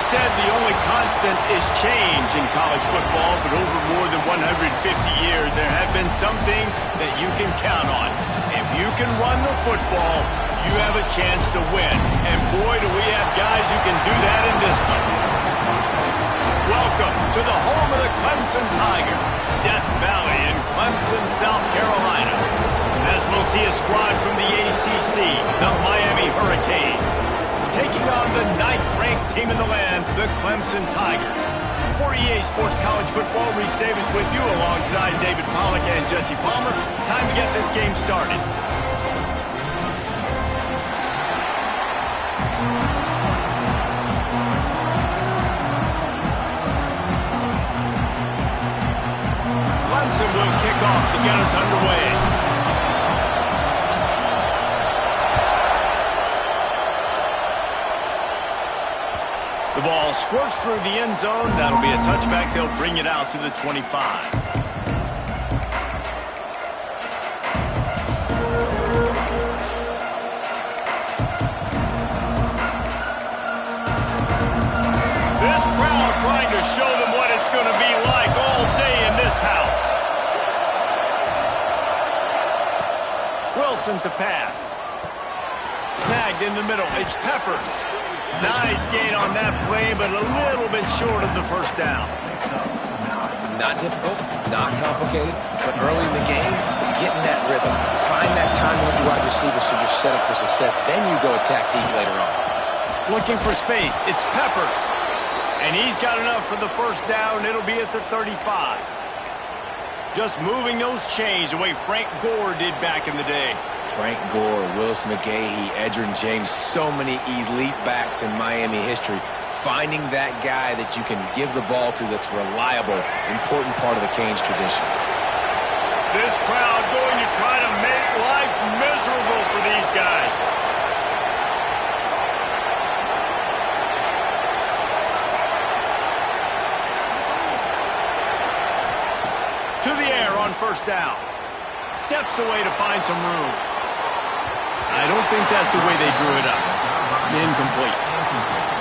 said the only constant is change in college football, but over more than 150 years, there have been some things that you can count on. If you can run the football, you have a chance to win. And boy, do we have guys who can do that in this one. Welcome to the home of the Clemson Tigers, Death Valley in Clemson, South Carolina. As we'll see a squad from the ACC, the Miami Hurricanes, taking on the 9th-ranked team in the land, the Clemson Tigers. For EA Sports College Football, Reese Davis with you alongside David Pollack and Jesse Palmer. Time to get this game started. Clemson will kick off to get us underway. The ball squirts through the end zone. That'll be a touchback. They'll bring it out to the 25. This crowd trying to show them what it's going to be like all day in this house. Wilson to pass. Snagged in the middle. It's Peppers. Nice gain on that play, but a little bit short of the first down. Not difficult, not complicated, but early in the game, get in that rhythm. Find that timing with your wide receiver so you're set up for success. Then you go attack deep later on. Looking for space. It's Peppers. And he's got enough for the first down. It'll be at the 35. Just moving those chains the way Frank Gore did back in the day. Frank Gore, Willis McGahee, Edgerrin James, so many elite backs in Miami history. Finding that guy that you can give the ball to that's reliable, important part of the Canes tradition. This crowd going to try to make life miserable for these guys. To the air on first down. Steps away to find some room. I don't think that's the way they drew it up. Incomplete.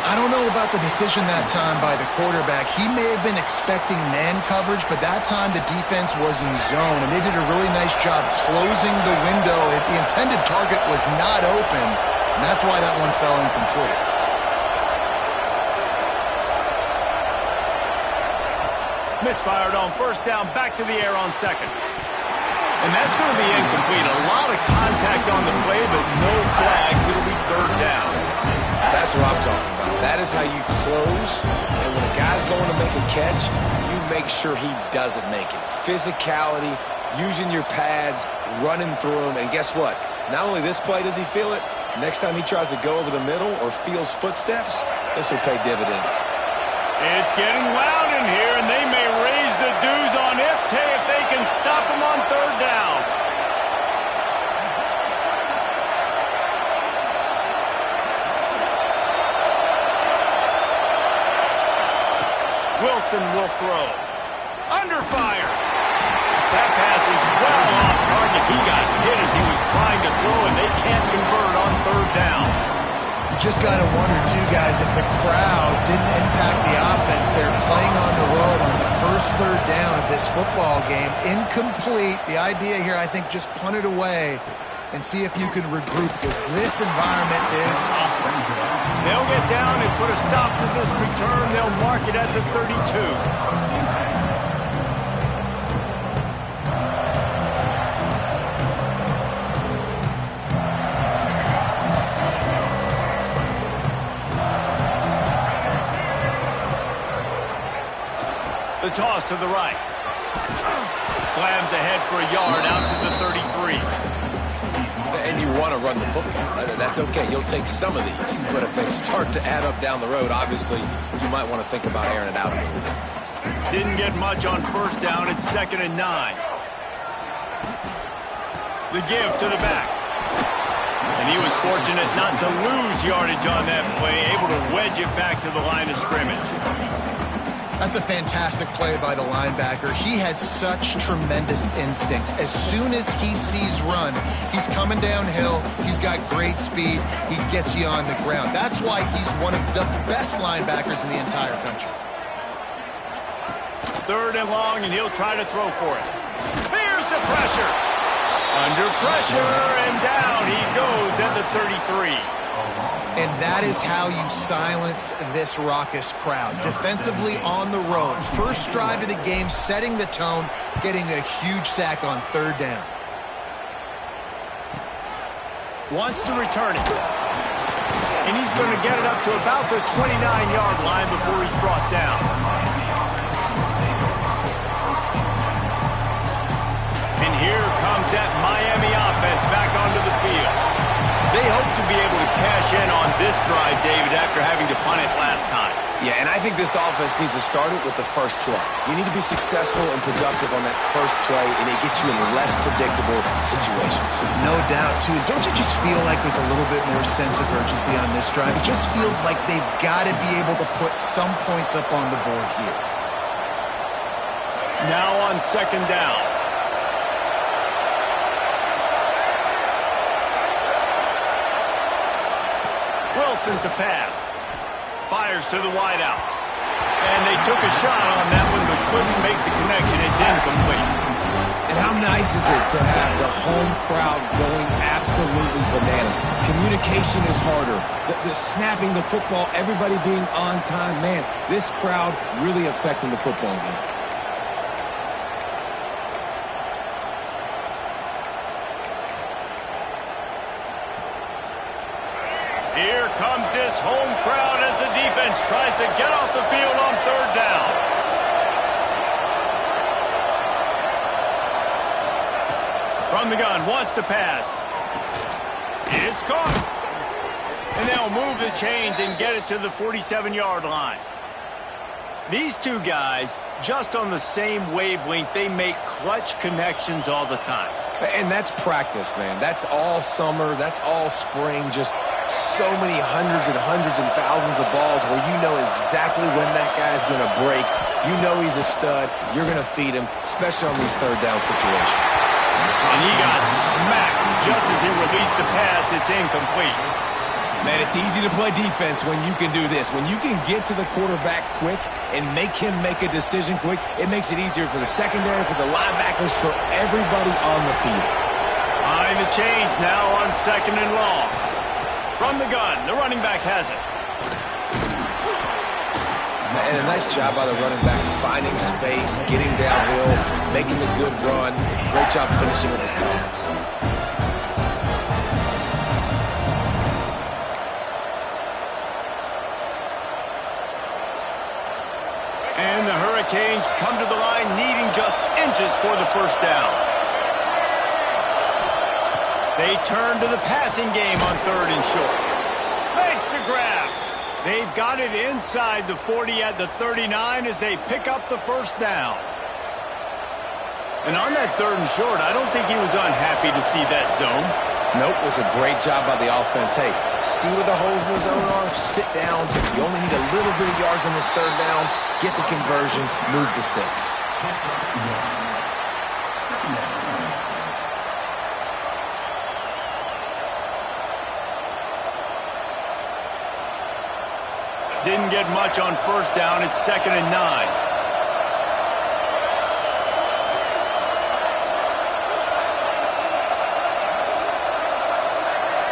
I don't know about the decision that time by the quarterback. He may have been expecting man coverage, but that time the defense was in zone, and they did a really nice job closing the window. The intended target was not open, and that's why that one fell incomplete. Misfired on first down, back to the air on second. And that's going to be incomplete. A lot of contact on the play, but no flags. It'll be third down. That's what I'm talking about. That is how you close. And when a guy's going to make a catch, you make sure he doesn't make it. Physicality, using your pads, running through them. And guess what? Not only this play does he feel it, next time he tries to go over the middle or feels footsteps, this will pay dividends. It's getting loud in here, and they may raise the dues on Ifte if they can stop him on third down. Wilson will throw. Under fire. That pass is well off target. He got hit as he was trying to throw, and they can't convert on third down. Just got to wonder, too, guys, if the crowd didn't impact the offense. They're playing on the road on the first third down of this football game. Incomplete. The idea here, I think, just punt it away and see if you can regroup, because this environment is hostile. They'll get down and put a stop to this return. They'll mark it at the 32. The toss to the right. Slams ahead for a yard out to the 33. And you want to run the football. That's okay. You'll take some of these. But if they start to add up down the road, obviously, you might want to think about airing it out a little bit. Didn't get much on first down. It's 2nd and 9. The give to the back. And he was fortunate not to lose yardage on that play, able to wedge it back to the line of scrimmage. That's a fantastic play by the linebacker. He has such tremendous instincts. As soon as he sees run, he's coming downhill. He's got great speed. He gets you on the ground. That's why he's one of the best linebackers in the entire country. 3rd and long, and he'll try to throw for it. Fears the pressure. Under pressure, and down he goes at the 33. And that is how you silence this raucous crowd. Defensively on the road. First drive of the game, setting the tone, getting a huge sack on 3rd down. Wants to return it. And he's going to get it up to about the 29-yard line before he's brought down. And here comes that Miami offense back onto the field. They hope to be able to cash in on this drive, David, after having to punt it last time. Yeah, and I think this offense needs to start it with the first play. You need to be successful and productive on that first play, and it gets you in less predictable situations. No doubt, too. Don't you just feel like there's a little bit more sense of urgency on this drive? It just feels like they've got to be able to put some points up on the board here. Now on 2nd down. Wilson to pass. Fires to the wideout. And they took a shot on that one but couldn't make the connection. It's incomplete. And how nice is it to have the home crowd going absolutely bananas? Communication is harder. The snapping the football, everybody being on time. Man, this crowd really affecting the football game. Here comes this home crowd as the defense tries to get off the field on 3rd down. From the gun, wants to pass. It's caught. And they'll move the chains and get it to the 47-yard line. These two guys, just on the same wavelength, they make clutch connections all the time. And that's practice, man. That's all summer. That's all spring. Just so many hundreds and thousands of balls where you know exactly when that guy's going to break. You know he's a stud. You're going to feed him, especially on these 3rd down situations. And he got smacked just as he released the pass. It's incomplete. Man, it's easy to play defense when you can do this. When you can get to the quarterback quick and make him make a decision quick, it makes it easier for the secondary, for the linebackers, for everybody on the field. Behind the chains now on 2nd and long. From the gun, the running back has it. And a nice job by the running back, finding space, getting downhill, making a good run. Great job finishing with his pads. And the Hurricanes come to the line needing just inches for the 1st down. They turn to the passing game on 3rd and short. Makes the grab. They've got it inside the 40 at the 39 as they pick up the 1st down. And on that 3rd and short, I don't think he was unhappy to see that zone. Nope, it was a great job by the offense. Hey, see where the holes in the zone are, sit down. You only need a little bit of yards on this 3rd down. Get the conversion, move the sticks. Didn't get much on 1st down. It's 2nd and 9.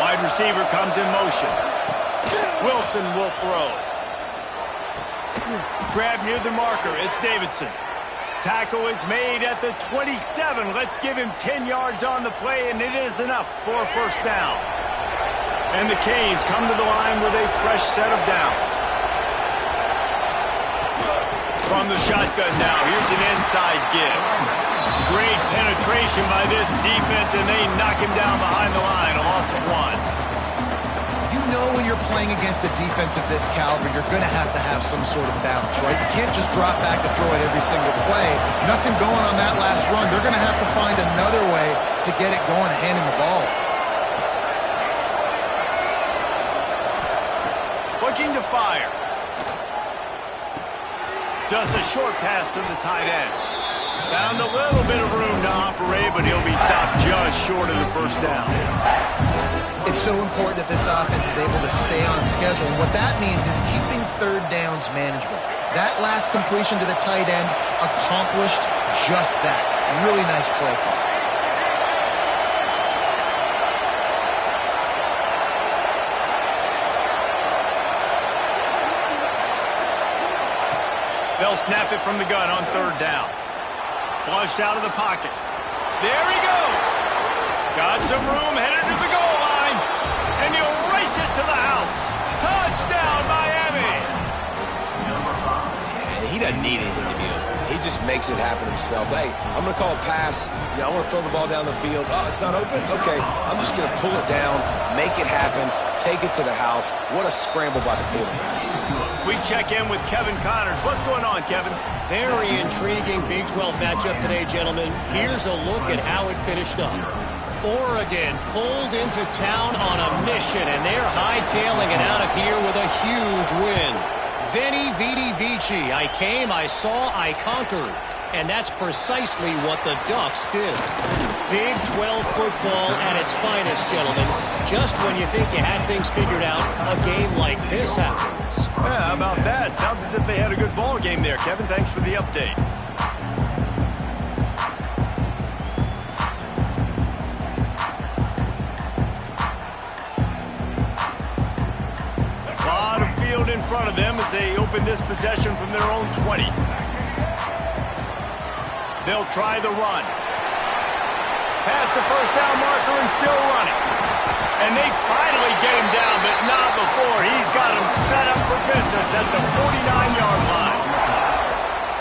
Wide receiver comes in motion. Wilson will throw. Grab near the marker. It's Davidson. Tackle is made at the 27. Let's give him 10 yards on the play, and it is enough for a 1st down. And the Canes come to the line with a fresh set of downs. From the shotgun now, here's an inside give. Great penetration by this defense, and they knock him down behind the line, a loss of 1. You know when you're playing against a defense of this caliber, you're going to have some sort of bounce, right? You can't just drop back and throw it every single play. Nothing going on that last run. They're going to have to find another way to get it going and handing the ball. Looking to fire. Just a short pass to the tight end. Found a little bit of room to operate, but he'll be stopped just short of the first down. It's so important that this offense is able to stay on schedule. And what that means is keeping third downs manageable. That last completion to the tight end accomplished just that. Really nice play call. They'll snap it from the gun on third down. Flushed out of the pocket. There he goes. Got some room, headed to the goal line. And he'll race it to the house. Touchdown, Miami. Yeah, he doesn't need anything to be open. He just makes it happen himself. Hey, I'm going to call a pass. I want to throw the ball down the field. Oh, it's not open? Okay, I'm just going to pull it down, make it happen, take it to the house. What a scramble by the quarterback. We check in with Kevin Connors. What's going on, Kevin? Very intriguing Big 12 matchup today, gentlemen. Here's a look at how it finished up. Oregon pulled into town on a mission, and they're hightailing it out of here with a huge win. Veni, vidi, vici. I came, I saw, I conquered. And that's precisely what the Ducks did. Big 12 football at its finest, gentlemen. Just when you think you had things figured out, a game like this happens. Yeah, how about that? Sounds as if they had a good ball game there, Kevin. Thanks for the update. A lot of field in front of them as they open this possession from their own 20. They'll try the run. Past the first down marker and still running. And they finally get him down, but not before. He's got him set up for business at the 49-yard line.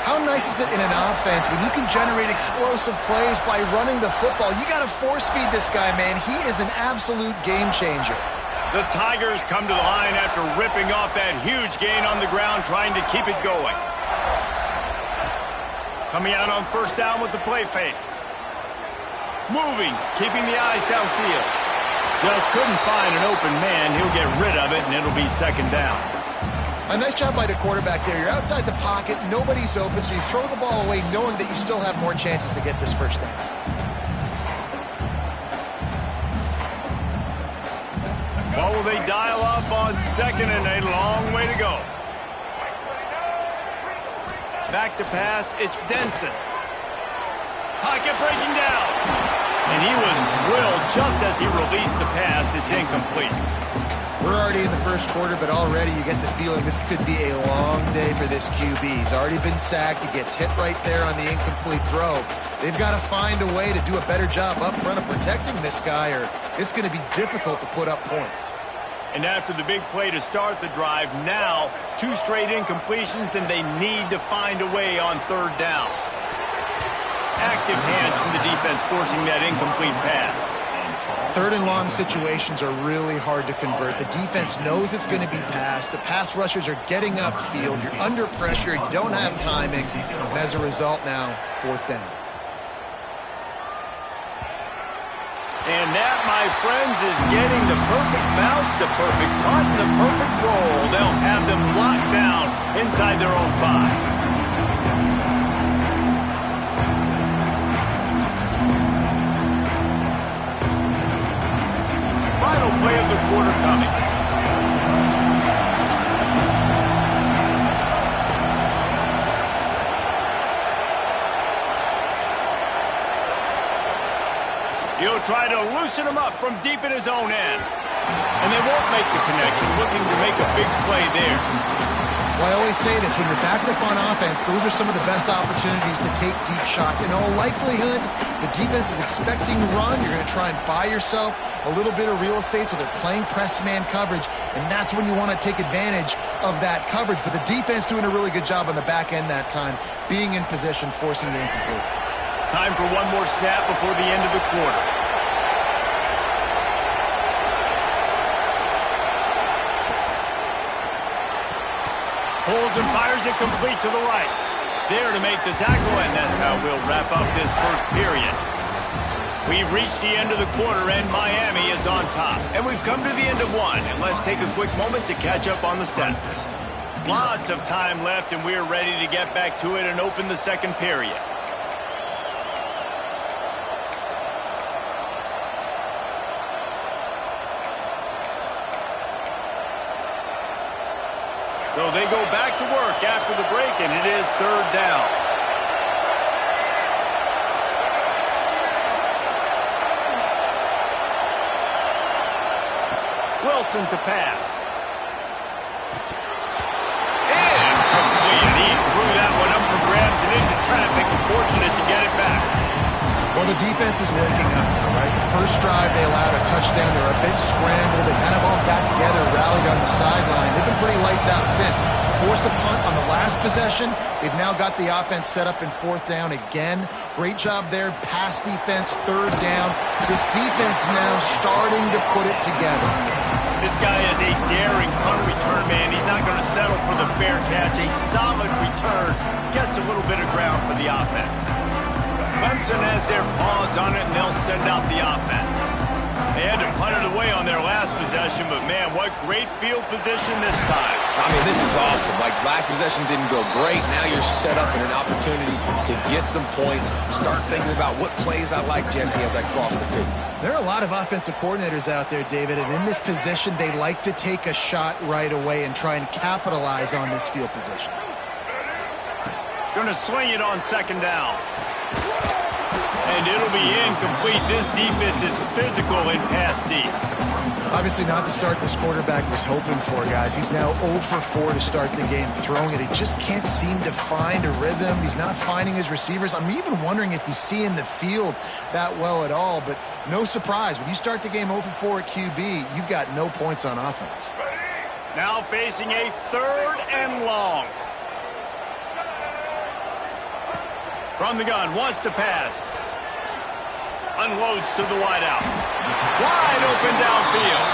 How nice is it in an offense when you can generate explosive plays by running the football? You got to force feed this guy, man. He is an absolute game changer. The Tigers come to the line after ripping off that huge gain on the ground, trying to keep it going. Coming out on first down with the play fake. Moving, keeping the eyes downfield. Just couldn't find an open man. He'll get rid of it, and it'll be second down. A nice job by the quarterback there. You're outside the pocket, nobody's open, so you throw the ball away knowing that you still have more chances to get this first down. What will they dial up on second and a long way to go? Back to pass, it's Denson. Pocket breaking down. And he was drilled just as he released the pass. It's incomplete. We're already in the first quarter, but already you get the feeling this could be a long day for this QB. He's already been sacked. He gets hit right there on the incomplete throw. They've got to find a way to do a better job up front of protecting this guy, or it's going to be difficult to put up points. And after the big play to start the drive, now 2 straight incompletions, and they need to find a way on third down. Active hands from the defense forcing that incomplete pass. Third and long situations are really hard to convert. The defense knows it's going to be passed. The pass rushers are getting upfield. You're under pressure. You don't have timing. And as a result now, fourth down. And that, my friends, is getting the perfect bounce, the perfect punt, and the perfect roll. They'll have them locked down inside their own 5. Final play of the quarter coming. He'll try to loosen him up from deep in his own end. And they won't make the connection, looking to make a big play there. Well, I always say this, when you're backed up on offense, those are some of the best opportunities to take deep shots. In all likelihood, the defense is expecting to run. You're going to try and buy yourself a little bit of real estate, so they're playing press man coverage, and that's when you want to take advantage of that coverage. But the defense doing a really good job on the back end that time, being in position, forcing the incomplete. Time for one more snap before the end of the quarter. Pulls and fires it complete to the right. There to make the tackle, and that's how we'll wrap up this first period. We've reached the end of the quarter, and Miami is on top. And we've come to the end of one, and let's take a quick moment to catch up on the stats. Lots of time left, and we're ready to get back to it and open the second period. So they go back to work after the break, and it is third down. Wilson to pass. Incomplete. He threw that one up for grabs and into traffic. Fortunate to get it back. Well, the defense is waking up now, right? The first drive, they allowed a touchdown. They were a bit scrambled. They kind of all got together, rallied on the sideline. They've been pretty lights out since. Forced a punt on the last possession. They've now got the offense set up in fourth down again. Great job there. Pass defense, third down. This defense now starting to put it together. This guy is a daring punt return man. He's not going to settle for the fair catch. A solid return. Gets a little bit of ground for the offense. Clemson has their paws on it, and they'll send out the offense. They had to punt it away on their last possession, but, man, what great field position this time. I mean, this is awesome. Like, last possession didn't go great. Now you're set up in an opportunity to get some points. Start thinking about what plays I like, Jesse, as I cross the 50. There are a lot of offensive coordinators out there, David, and in this position, they like to take a shot right away and try and capitalize on this field position. Going to swing it on second down. And it'll be incomplete. This defense is physical and pass deep. Obviously not the start this quarterback was hoping for, guys. He's now 0 for 4 to start the game throwing it. He just can't seem to find a rhythm. He's not finding his receivers. I'm even wondering if he's seeing the field that well at all. But no surprise. When you start the game 0 for 4 at QB, you've got no points on offense. Now facing a third and long. From the gun, wants to pass. Unloads to the wideout. Wide open downfield.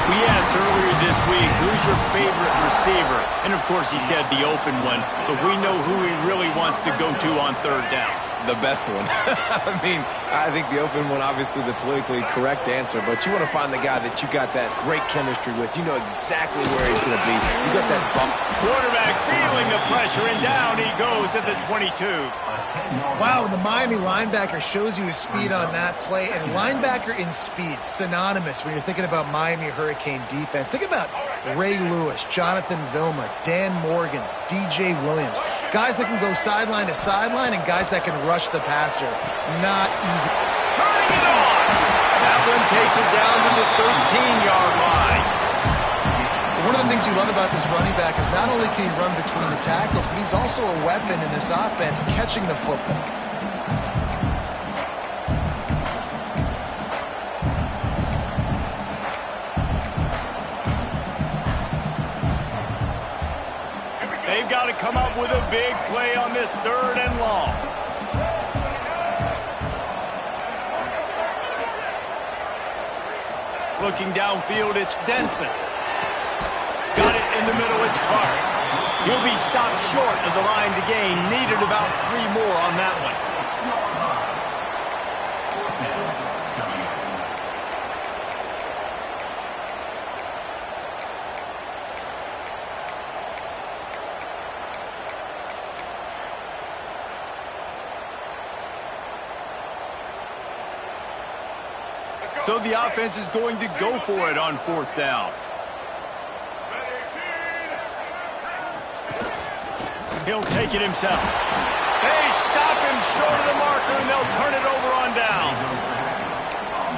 We asked earlier this week, who's your favorite receiver? And, of course, he said the open one. But we know who he really wants to go to on third down. The best one. I mean, I think the open one, obviously the politically correct answer, but you want to find the guy that you got that great chemistry with. You know exactly where he's going to be. You got that bump. Quarterback feeling the pressure, and down he goes at the 22. Wow, the Miami linebacker shows you his speed on that play, and linebacker in speed, synonymous when you're thinking about Miami Hurricane defense. Think about Ray Lewis, Jonathan Vilma, Dan Morgan, DJ Williams. Guys that can go sideline to sideline and guys that can rush the passer. Not easy. Turning it on! That one takes it down to the 13-yard line. One of the things you love about this running back is not only can he run between the tackles, but he's also a weapon in this offense catching the football. They've got to come up with a big play on this third and long. Looking downfield, it's Denson. Got it in the middle, it's Clark. He'll be stopped short of the line to gain. Needed about 3 more on that one. So the offense is going to go for it on fourth down. He'll take it himself. They stop him short of the marker, and they'll turn it over on downs.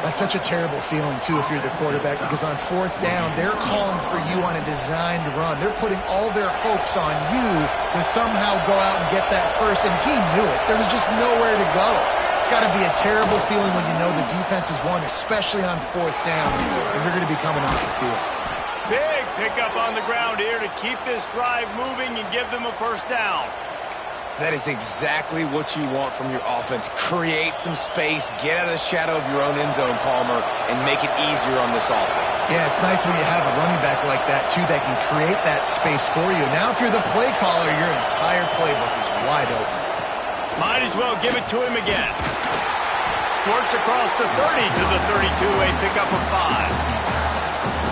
That's such a terrible feeling, too, if you're the quarterback, because on fourth down, they're calling for you on a designed run. They're putting all their hopes on you to somehow go out and get that first, and he knew it. There was just nowhere to go. It's got to be a terrible feeling when you know the defense has won, especially on fourth down, and you're going to be coming off the field. Big pickup on the ground here to keep this drive moving and give them a first down. That is exactly what you want from your offense. Create some space, get out of the shadow of your own end zone, Palmer, and make it easier on this offense. Yeah, it's nice when you have a running back like that, too, that can create that space for you. Now, if you're the play caller, your entire playbook is wide open. Might as well give it to him again. Squirts across the 30 to the 32, a pickup of 5.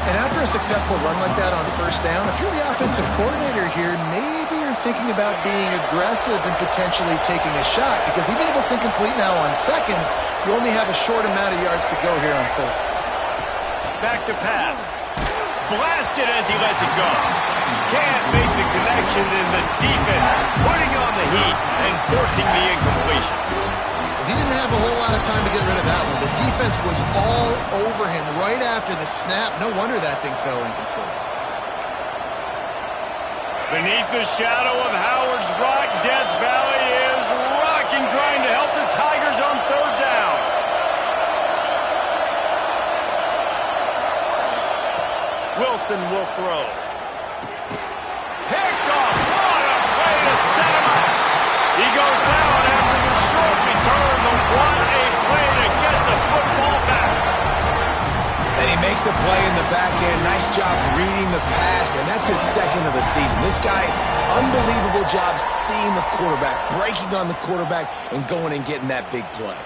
And after a successful run like that on first down, if you're the offensive coordinator here, maybe you're thinking about being aggressive and potentially taking a shot, because even if it's incomplete now on second, you only have a short amount of yards to go here on third. Back to pass. Blasted as he lets it go. Can't make the connection, and the defense putting on the heat and forcing the incompletion. He didn't have a whole lot of time to get rid of that one. The defense was all over him right after the snap. No wonder that thing fell incomplete. Beneath the shadow of Howard's Rock, Death Valley is rocking, trying to help the Tigers on third down. Wilson will throw. Picked off. What a way to set him up. He goes down after the short return. But what a way to get the football back. And he makes a play in the back end. Nice job reading the pass, and that's his second of the season. This guy, unbelievable job seeing the quarterback, breaking on the quarterback, and going and getting that big play.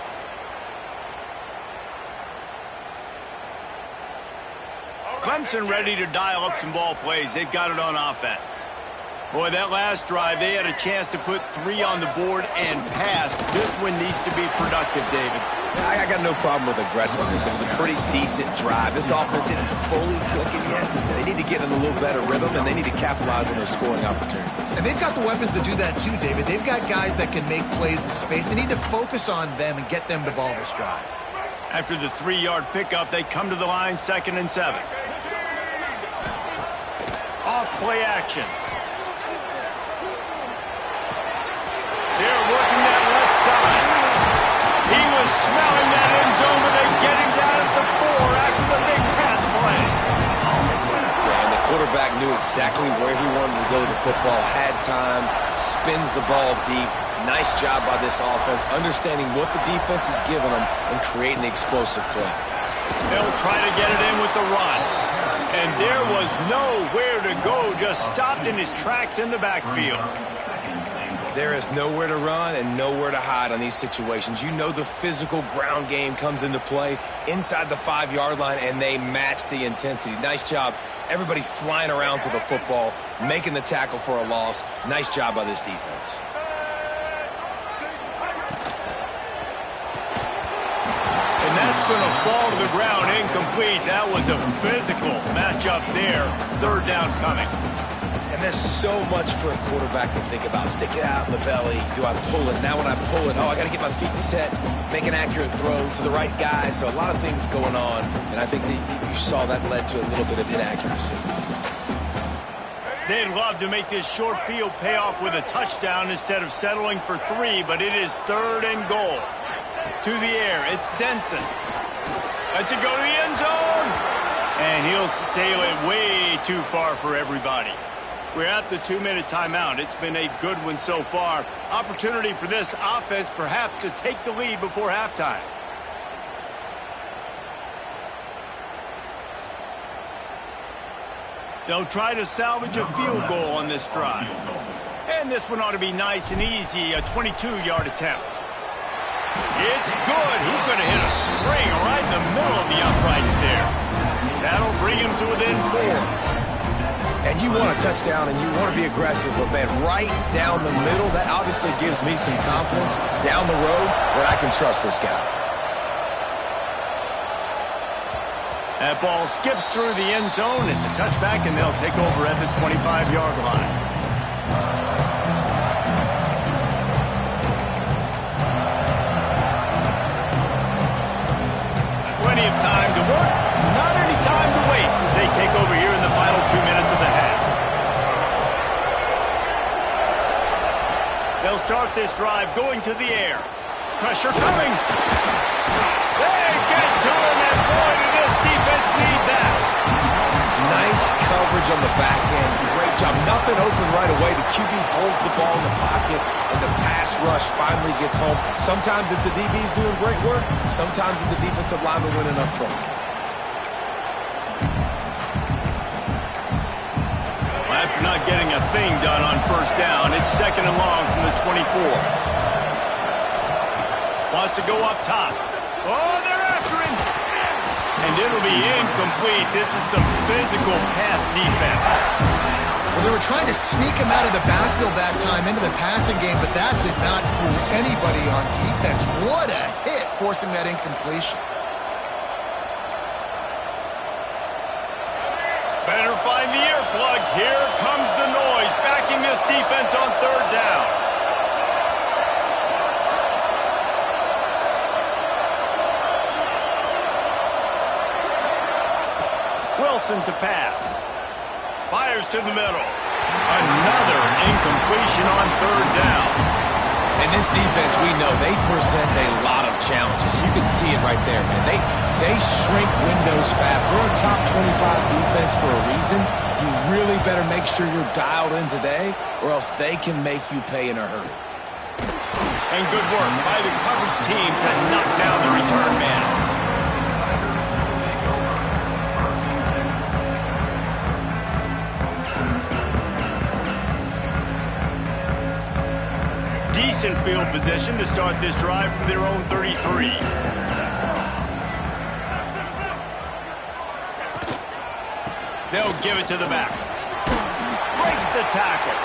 Clemson ready to dial up some ball plays. They've got it on offense. Boy, that last drive, they had a chance to put 3 on the board and pass. This one needs to be productive, David. I got no problem with aggressiveness. It was a pretty decent drive. This offense isn't fully clicking yet. They need to get in a little better rhythm, and they need to capitalize on those scoring opportunities. And they've got the weapons to do that too, David. They've got guys that can make plays in space. They need to focus on them and get them the ball this drive. After the 3-yard pickup, they come to the line, 2nd and 7. Off play action. They're working that left side. He was smelling that end zone, but they get him down at the 4 after the big pass play. And the quarterback knew exactly where he wanted to go to the football, had time, spins the ball deep. Nice job by this offense, understanding what the defense is giving them and creating the explosive play. They'll try to get it in with the run. And there was nowhere to go, just stopped in his tracks in the backfield. There is nowhere to run and nowhere to hide on these situations. You know the physical ground game comes into play inside the 5-yard line, and they match the intensity. Nice job. Everybody flying around to the football, making the tackle for a loss. Nice job by this defense. And that's going to fall to the ground incomplete. That was a physical matchup there. 3rd down coming. And there's so much for a quarterback to think about. Stick it out in the belly. Do I pull it? Now when I pull it, I got to get my feet set, make an accurate throw to the right guy. So a lot of things going on, and I think that you saw that led to a little bit of inaccuracy. They'd love to make this short field pay off with a touchdown instead of settling for 3, but it is 3rd and goal. To the air, it's Denson. Lets it go to the end zone. And he'll sail it way too far for everybody. We're at the 2-minute timeout. It's been a good one so far. Opportunity for this offense perhaps to take the lead before halftime. They'll try to salvage a field goal on this drive. And this one ought to be nice and easy, a 22-yard attempt. It's good. He could have hit a string right in the middle of the uprights there. That'll bring him to within 4. And you want a touchdown and you want to be aggressive, but man, right down the middle, that obviously gives me some confidence down the road that I can trust this guy. That ball skips through the end zone. It's a touchback, and they'll take over at the 25-yard line. Plenty of time to work, not any time to waste as they take over here in the final 2 minutes of the half. They'll start this drive going to the air. Pressure coming. They get to him, and boy, did this defense need that. Nice coverage on the back end. Great job. Nothing open right away. The QB holds the ball in the pocket, and the pass rush finally gets home. Sometimes it's the DBs doing great work. Sometimes it's the defensive lineman winning up front. Well, after not getting a thing done on first down, it's 2nd and long from the 24. Wants to go up top. Oh, they're after him. And it'll be incomplete. This is some physical pass defense. Well, they were trying to sneak him out of the backfield that time into the passing game, but that did not fool anybody on defense. What a hit, forcing that incompletion. Better find the earplugs. Here comes the noise, backing this defense on third down. Wilson to pass. Fires to the middle. Another incompletion on third down. And this defense, we know, they present a lot of challenges. You can see it right there, man. They shrink windows fast. They're a top 25 defense for a reason. You really better make sure you're dialed in today, or else they can make you pay in a hurry. And good work by the coverage team to knock down the return man. Decent field position to start this drive from their own 33. They'll give it to the back. Breaks the tackle.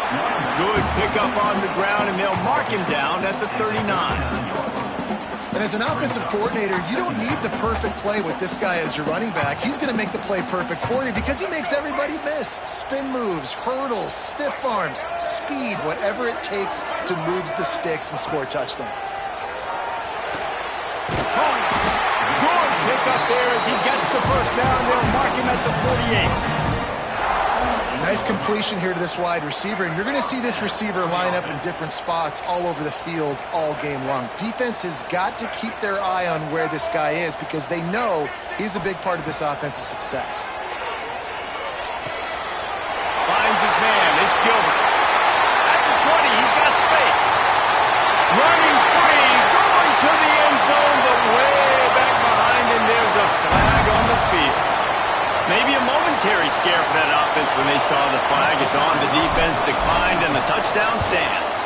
Good pickup on the ground, and they'll mark him down at the 39. And as an offensive coordinator, you don't need the perfect play with this guy as your running back. He's going to make the play perfect for you because he makes everybody miss. Spin moves, hurdles, stiff arms, speed, whatever it takes to move the sticks and score touchdowns. Good pickup there as he gets the first down. They'll mark him at the 48. Nice completion here to this wide receiver, and you're going to see this receiver line up in different spots all over the field all game long. Defense has got to keep their eye on where this guy is because they know he's a big part of this offense's success. Finds his man. It's Gilbert. At the 20, he's got space. Running free, going to the end zone, but way back behind him, there's a flag on the field. Maybe a momentary scare for that offense when they saw the flag. It's on. The defense declined, and the touchdown stands.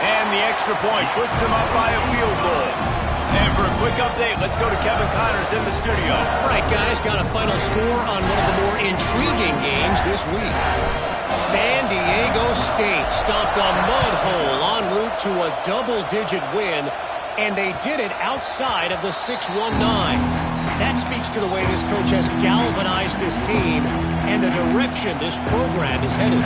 And the extra point puts them up by a field goal. And for a quick update, let's go to Kevin Connors in the studio. All right, guys, got a final score on one of the more intriguing games this week. San Diego State stopped a mud hole en route to a double-digit win, and they did it outside of the 619. That speaks to the way this coach has galvanized this team and the direction this program is headed.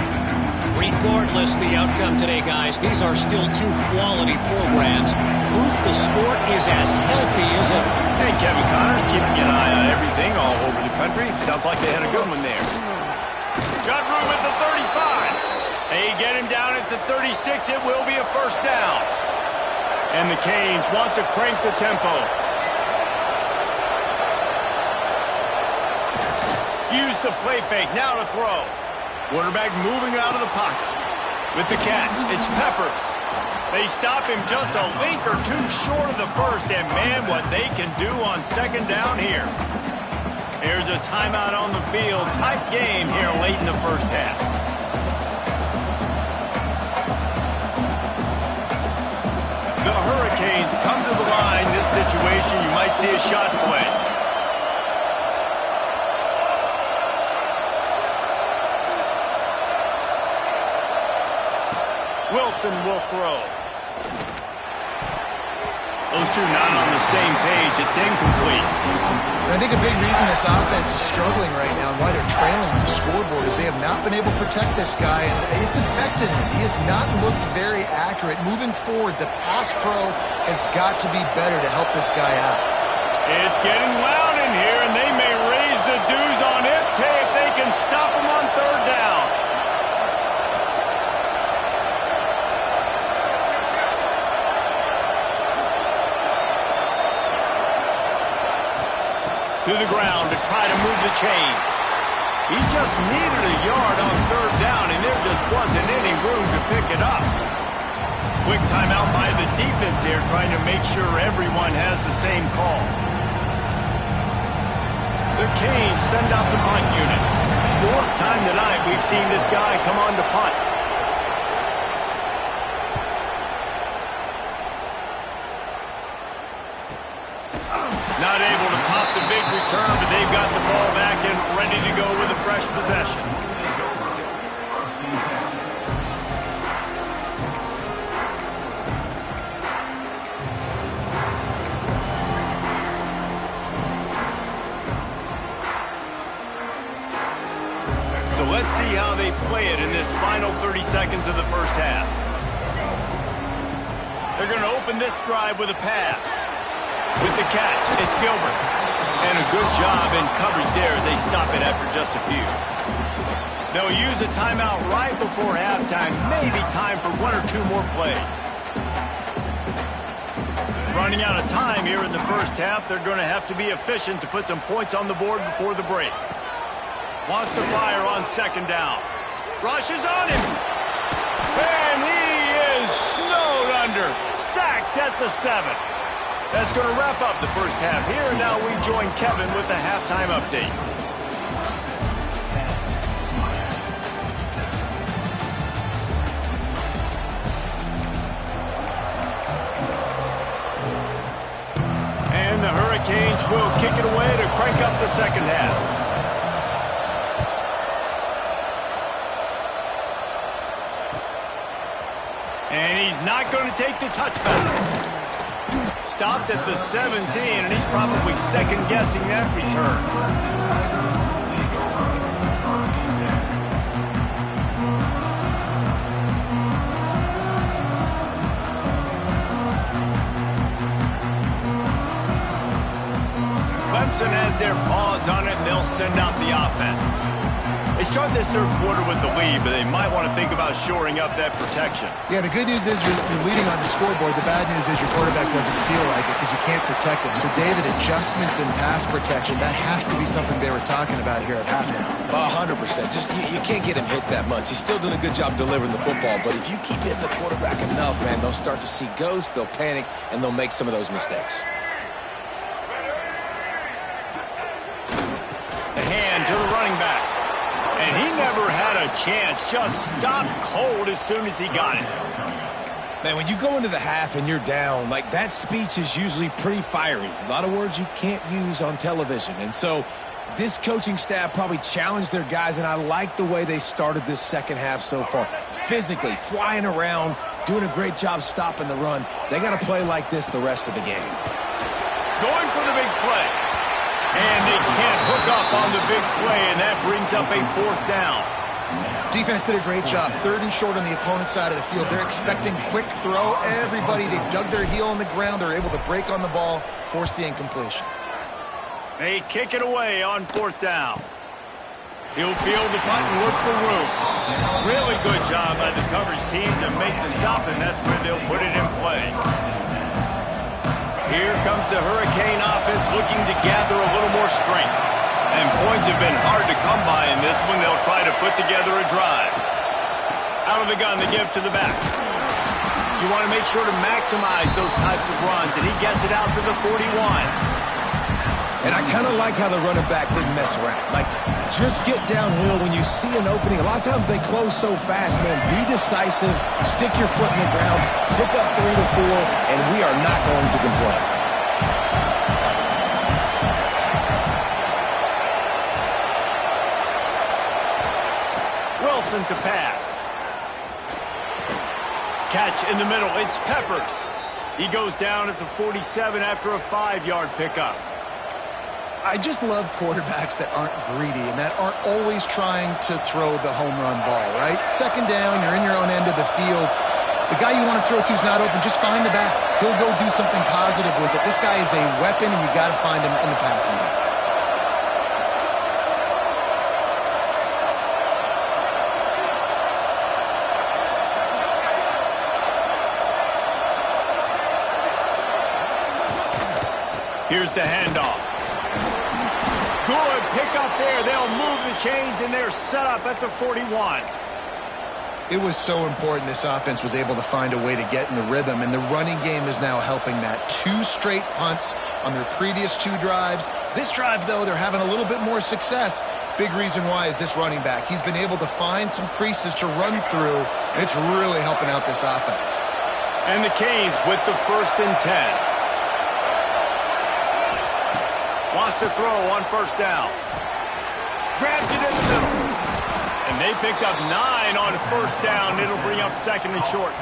Regardless the outcome today, guys, these are still two quality programs. Proof the sport is as healthy as ever. Hey, Kevin Connors keeping an eye on everything all over the country. Sounds like they had a good one there. Got room at the 35. They get him down at the 36. It will be a first down. And the Canes want to crank the tempo. Use the play fake, now to throw. Quarterback moving out of the pocket. With the catch, it's Peppers. They stop him just a link or two short of the first, and man, what they can do on second down here. Here's a timeout on the field. Tight game here late in the first half. The Hurricanes come to the line. This situation, you might see a shot play. Wilson will throw. Those two not on the same page. It's incomplete. I think a big reason this offense is struggling right now and why they're trailing on the scoreboard is they have not been able to protect this guy, and it's affected him. He has not looked very accurate. Moving forward, the pass pro has got to be better to help this guy out. It's getting loud in here, and they may raise the dues on MK if they can stop him on third down. To the ground to try to move the chains. He just needed a yard on third down, and there just wasn't any room to pick it up. Quick timeout by the defense there, trying to make sure everyone has the same call. The Canes send out the punt unit. Fourth time tonight we've seen this guy come on to punt. Not able to pop the big return, but they've got the ball back and ready to go with a fresh possession. So let's see how they play it in this final 30 seconds of the first half. They're going to open this drive with a pass. With the catch, it's Gilbert. And a good job in coverage there as they stop it after just a few. They'll use a timeout right before halftime. Maybe time for one or two more plays. Running out of time here in the first half. They're going to have to be efficient to put some points on the board before the break. Wants to fire on second down. Rushes on him. And he is snowed under. Sacked at the 7. That's going to wrap up the first half here. And now we join Kevin with the halftime update. And the Hurricanes will kick it away to crank up the second half. And he's not going to take the touchback. Stopped at the 17, and he's probably second-guessing that return. Clemson has their paws on it, and they'll send out the offense. They start this third quarter with the lead, but they might want to think about shoring up that protection. Yeah, the good news is you're leading on the scoreboard. The bad news is your quarterback doesn't feel like it because you can't protect him. So, David, adjustments in pass protection, that has to be something they were talking about here at halftime. 100%. Just you can't get him hit that much. He's still doing a good job delivering the football, but if you keep hitting the quarterback enough, man, they'll start to see ghosts, they'll panic, and they'll make some of those mistakes. The hand to the running back. And he never had a chance. Just stopped cold as soon as he got it. Man, when you go into the half and you're down, like that speech is usually pretty fiery. A lot of words you can't use on television. And so this coaching staff probably challenged their guys, and I like the way they started this second half so far. Physically, flying around, doing a great job stopping the run. They got to play like this the rest of the game. Going for the big play. And they can't hook up on the big play, and that brings up a fourth down. Defense did a great job. Third and short on the opponent's side of the field. They're expecting quick throw. Everybody, they dug their heel on the ground. They're able to break on the ball, force the incompletion. They kick it away on fourth down. He'll field the punt and look for room. Really good job by the coverage team to make the stop, and that's where they'll put it in play. Here comes the Hurricane offense looking to gather a little more strength. And points have been hard to come by in this one. They'll try to put together a drive. Out of the gun, the give to the back. You want to make sure to maximize those types of runs, and he gets it out to the 41. And I kind of like how the running back didn't mess around. Like, just get downhill when you see an opening. A lot of times they close so fast, man. Be decisive, stick your foot in the ground, pick up 3 to 4, and we are not going to complain. Wilson to pass. Catch in the middle. It's Peppers. He goes down at the 47 after a 5-yard pickup. I just love quarterbacks that aren't greedy and that aren't always trying to throw the home run ball, right? Second down, you're in your own end of the field. The guy you want to throw to is not open. Just find the back. He'll go do something positive with it. This guy is a weapon, and you got to find him in the passing game. Here's the handoff. Good pick up there. They'll move the chains, and they're set up at the 41. It was so important this offense was able to find a way to get in the rhythm, and the running game is now helping that. 2 straight punts on their previous 2 drives. This drive, though, they're having a little bit more success. Big reason why is this running back. He's been able to find some creases to run through, and it's really helping out this offense. And the Canes with the 1st and 10. Wants to throw on first down. Grabs it in the middle. And they picked up 9 on first down. It'll bring up second and short.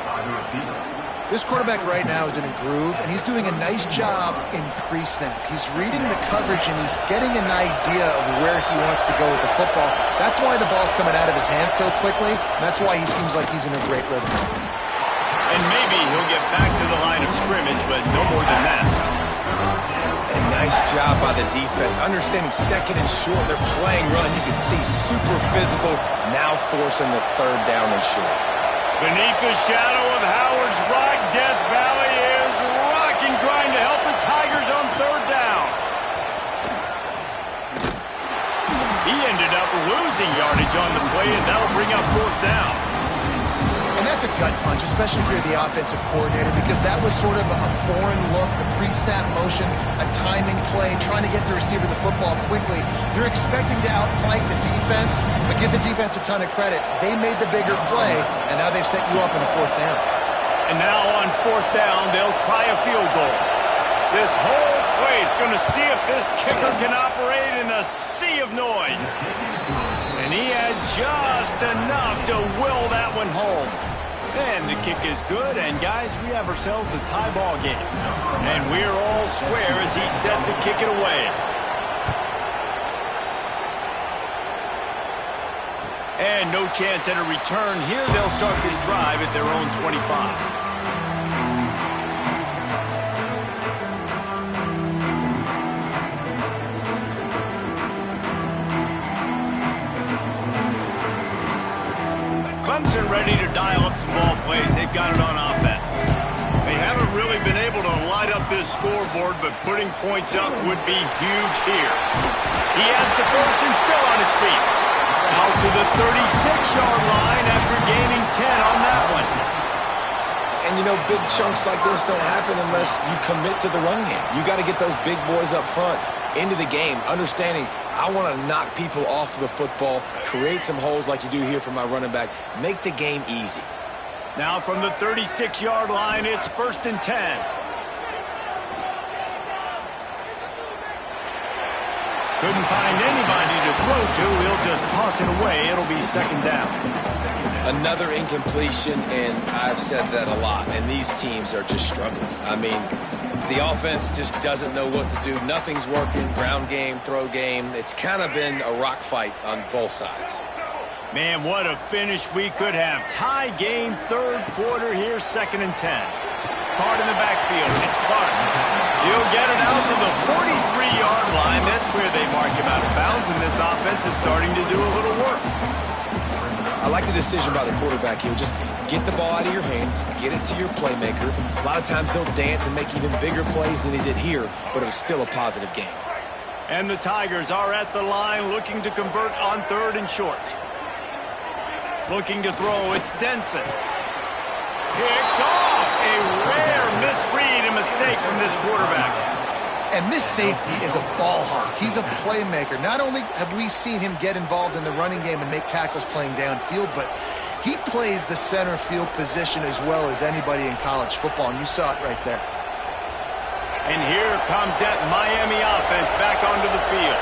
This quarterback right now is in a groove, and he's doing a nice job in pre-snap. He's reading the coverage, and he's getting an idea of where he wants to go with the football. That's why the ball's coming out of his hands so quickly, and that's why he seems like he's in a great rhythm. And maybe he'll get back to the line of scrimmage, but no more than that. And nice job by the defense. Understanding second and short, they're playing run. You can see super physical, now forcing the third down and short. Beneath the shadow of Howard's Rock, Death Valley is rocking, trying to help the Tigers on third down. He ended up losing yardage on the play, and that'll bring up fourth down. And that's a gut punch, especially if you're the offensive coordinator, because that was sort of a foreign look, the pre-snap motion, a timing play, trying to get the receiver the football quickly. You're expecting to outflank the defense, but give the defense a ton of credit. They made the bigger play, and now they've set you up in a fourth down. And now on fourth down, they'll try a field goal. This whole place going to see if this kicker can operate in a sea of noise. And he had just enough to will that one home. And the kick is good, and guys, we have ourselves a tie ball game. And we're all square as he's set to kick it away. And no chance at a return here. They'll start this drive at their own 25. Clemson ready to dial up some ball plays. They've got it on offense. They haven't really been able to light up this scoreboard, but putting points up would be huge here. He has the first and still on his feet. Out to the 36-yard line after gaining 10 on that one. And, you know, big chunks like this don't happen unless you commit to the run game. You got to get those big boys up front into the game, understanding I want to knock people off the football, create some holes like you do here for my running back, make the game easy. Now from the 36-yard line, it's first and 10. Couldn't find anybody to throw to. He'll just toss it away. It'll be second down. Another incompletion, and I've said that a lot, and these teams are just struggling. I mean, the offense just doesn't know what to do. Nothing's working. Ground game, throw game. It's kind of been a rock fight on both sides. Man, what a finish we could have. Tie game, third quarter here, second and 10. Card in the backfield. It's Clark. He'll get it out to the 43-yard line. That's where they mark him out of bounds, and this offense is starting to do a little work. I like the decision by the quarterback here. Just get the ball out of your hands, get it to your playmaker. A lot of times he'll dance and make even bigger plays than he did here, but it was still a positive game. And the Tigers are at the line looking to convert on third and short. Looking to throw, it's Denson. Picked off. A rare misread and mistake from this quarterback. And this safety is a ball hawk. He's a playmaker. Not only have we seen him get involved in the running game and make tackles playing downfield, but he plays the center field position as well as anybody in college football, and you saw it right there. And here comes that Miami offense back onto the field.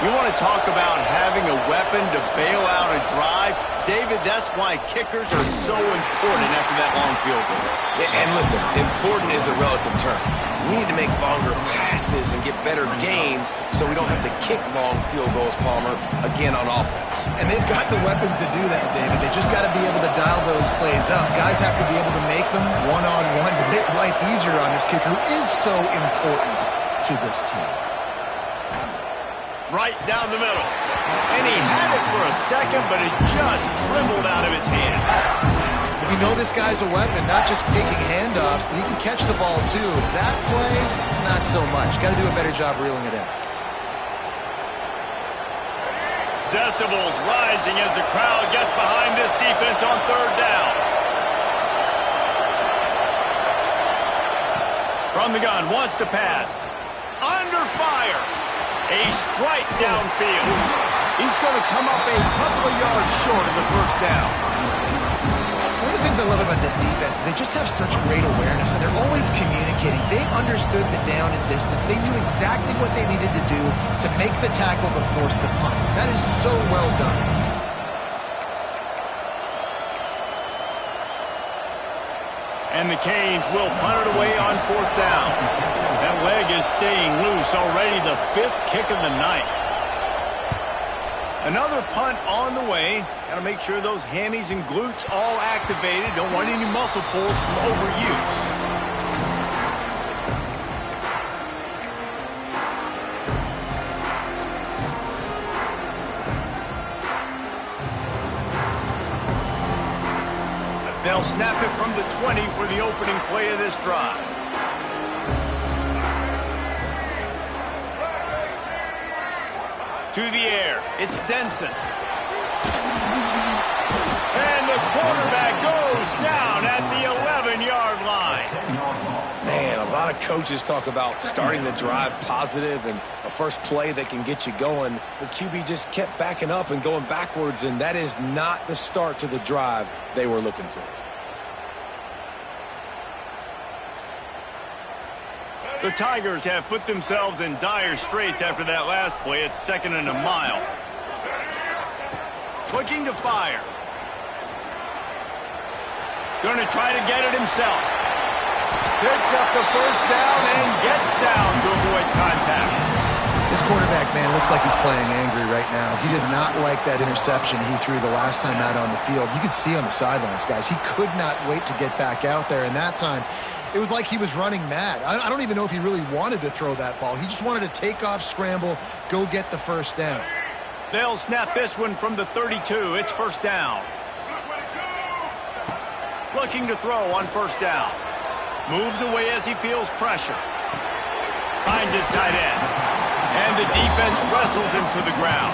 You want to talk about having a weapon to bail out a drive? David, that's why kickers are so important after that long field goal. And listen, important is a relative term. We need to make longer passes and get better gains so we don't have to kick long field goals, Palmer, again on offense. And they've got the weapons to do that, David. They just got to be able to dial those plays up. Guys have to be able to make them one-on-one to make life easier on this kicker who is so important to this team. Right down the middle. And he had it for a second, but it just dribbled out of his hands. You know this guy's a weapon, not just taking handoffs, but he can catch the ball too. That play, not so much. Got to do a better job reeling it in. Decibels rising as the crowd gets behind this defense on third down. From the gun, wants to pass. Under fire. A strike downfield. He's going to come up a couple of yards short of the first down. One of the things things I love about this defense is they just have such great awareness, and they're always communicating. They understood the down and distance. They knew exactly what they needed to do to make the tackle to force the punt. That is so well done. And the Canes will punt it away on 4th down. That leg is staying loose, already the 5th kick of the night. Another punt on the way. Got to make sure those hammies and glutes all activated. Don't want any muscle pulls from overuse. They'll snap it from the 20 for the opening play of this drive. To the air, it's Denson. And the quarterback goes down at the 11-yard line. Man, a lot of coaches talk about starting the drive positive and a first play that can get you going. The QB just kept backing up and going backwards, and that is not the start to the drive they were looking for. The Tigers have put themselves in dire straits after that last play. It's 2nd and a mile. Looking to fire. Going to try to get it himself. Picks up the first down and gets down to avoid contact. This quarterback, man, looks like he's playing angry right now. He did not like that interception he threw the last time out on the field. You could see on the sidelines, guys, he could not wait to get back out there, and that time it was like he was running mad. I don't even know if he really wanted to throw that ball. He just wanted to take off, scramble, go get the first down. They'll snap this one from the 32. It's 1st down. Looking to throw on 1st down. Moves away as he feels pressure. Finds his tight end. And the defense wrestles him to the ground.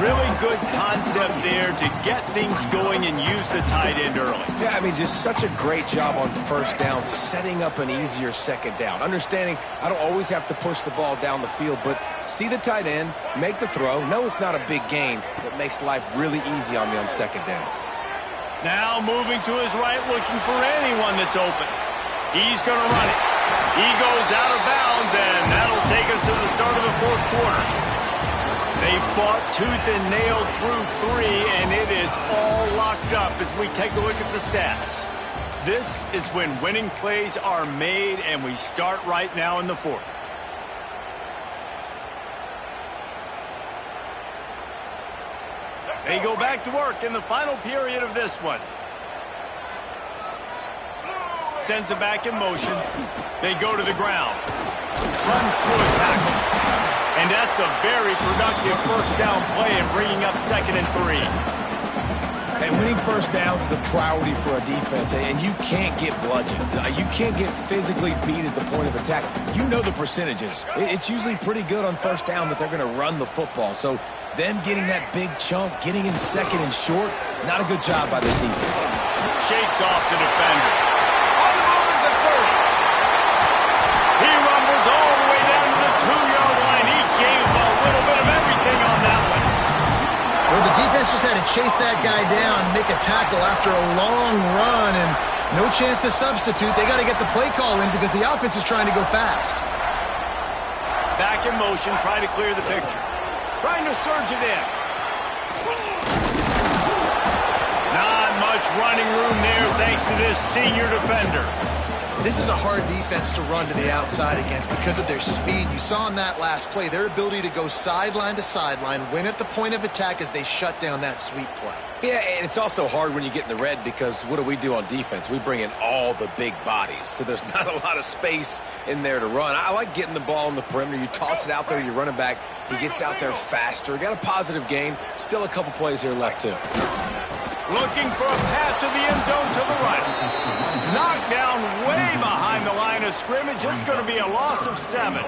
Really good concept there to get things going and use the tight end early. Yeah, I mean, just such a great job on 1st down, setting up an easier 2nd down. Understanding I don't always have to push the ball down the field, but see the tight end, make the throw. No, it's not a big gain, but makes life really easy on me on 2nd down. Now moving to his right, looking for anyone that's open. He's going to run it. He goes out of bounds, and that'll take us to the start of the 4th quarter. They fought tooth and nail through 3, and it is all locked up as we take a look at the stats. This is when winning plays are made, and we start right now in the 4th. They go back to work in the final period of this one. Sends it back in motion. They go to the ground. Runs through a tackle. And that's a very productive 1st down play and bringing up 2nd and 3. And winning 1st downs is a priority for a defense, and you can't get bludgeoned. You can't get physically beat at the point of attack. You know the percentages. It's usually pretty good on 1st down that they're going to run the football. So them getting that big chunk, getting in 2nd and short, not a good job by this defense. Shakes off the defender. On the move is the 30. He rumbles all the way down to the 2-yard line. He gave a little bit of everything on that one. Well, the defense just had to chase that guy down, make a tackle after a long run, and no chance to substitute. They got to get the play call in because the offense is trying to go fast. Back in motion, trying to clear the picture. Trying to surge it in. Not much running room there thanks to this senior defender. This is a hard defense to run to the outside against because of their speed. You saw in that last play their ability to go sideline to sideline, win at the point of attack as they shut down that sweep play. Yeah, and it's also hard when you get in the red because what do on defense? We bring in all the big bodies, so there's not a lot of space in there to run. I like getting the ball in the perimeter. You toss it out there, you run it back. He gets out there faster. Got a positive gain. Still a couple plays here left, too. Looking for a path to the end zone to the right. Knocked down way behind the line of scrimmage. It's going to be a loss of 7.